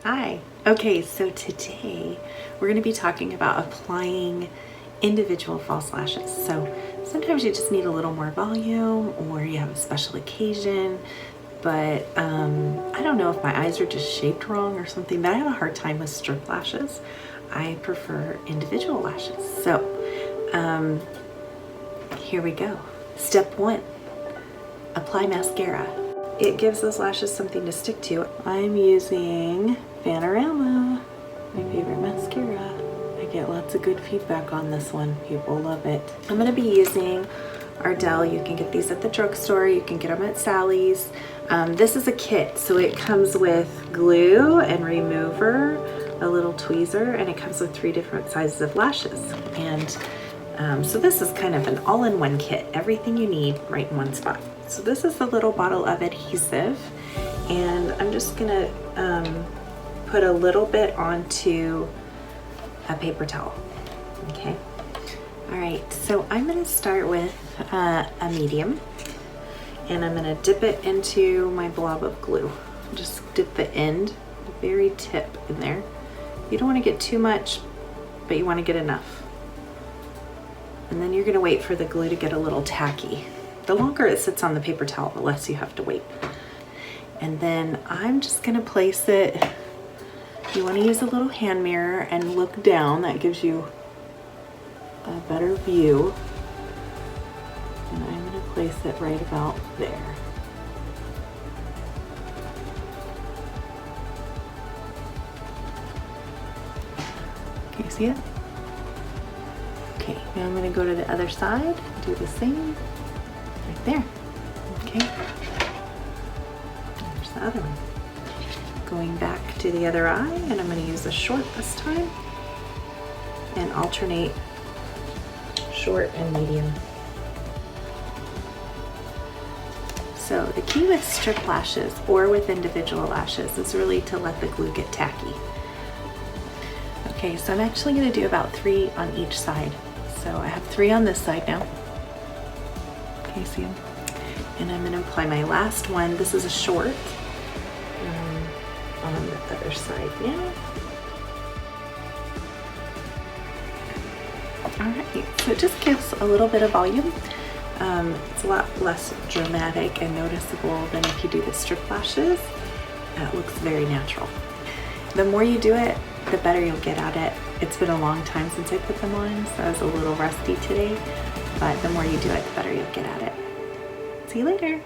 Hi. Okay, so today we're going to be talking about applying individual false lashes. So sometimes you just need a little more volume or you have a special occasion, but I don't know if my eyes are just shaped wrong or something, but I have a hard time with strip lashes. I prefer individual lashes. So here we go. Step 1, apply mascara. It gives those lashes something to stick to. I'm using Fanorama, my favorite mascara. I get lots of good feedback on this one. People love it. I'm gonna be using Ardell. You can get these at the drugstore. You can get them at Sally's. This is a kit, so it comes with glue and remover, a little tweezer, and it comes with 3 different sizes of lashes. And so this is kind of an all-in-one kit, everything you need right in one spot. So this is the little bottle of adhesive, and I'm just gonna put a little bit onto a paper towel, okay? All right, so I'm gonna start with a medium, and I'm gonna dip it into my blob of glue. Just dip the end, the very tip in there. You don't wanna get too much, but you wanna get enough. And then you're gonna wait for the glue to get a little tacky. The longer it sits on the paper towel, the less you have to wait. And then I'm just gonna place it, you wanna use a little hand mirror and look down. That gives you a better view. And I'm gonna place it right about there. Can you see it? Okay, now I'm gonna go to the other side, do the same, right there, okay? There's the other one. Going back to the other eye, and I'm gonna use a short this time, and alternate short and medium. So the key with strip lashes, or with individual lashes, is really to let the glue get tacky. Okay, so I'm actually gonna do about 3 on each side. So I have 3 on this side now. Can you see them? And I'm gonna apply my last one. This is a short on the other side now. All right, so it just gives a little bit of volume. It's a lot less dramatic and noticeable than if you do the strip lashes. It looks very natural. The more you do it, the better you'll get at it. It's been a long time since I put them on, so I was a little rusty today, but the more you do it, the better you'll get at it. See you later.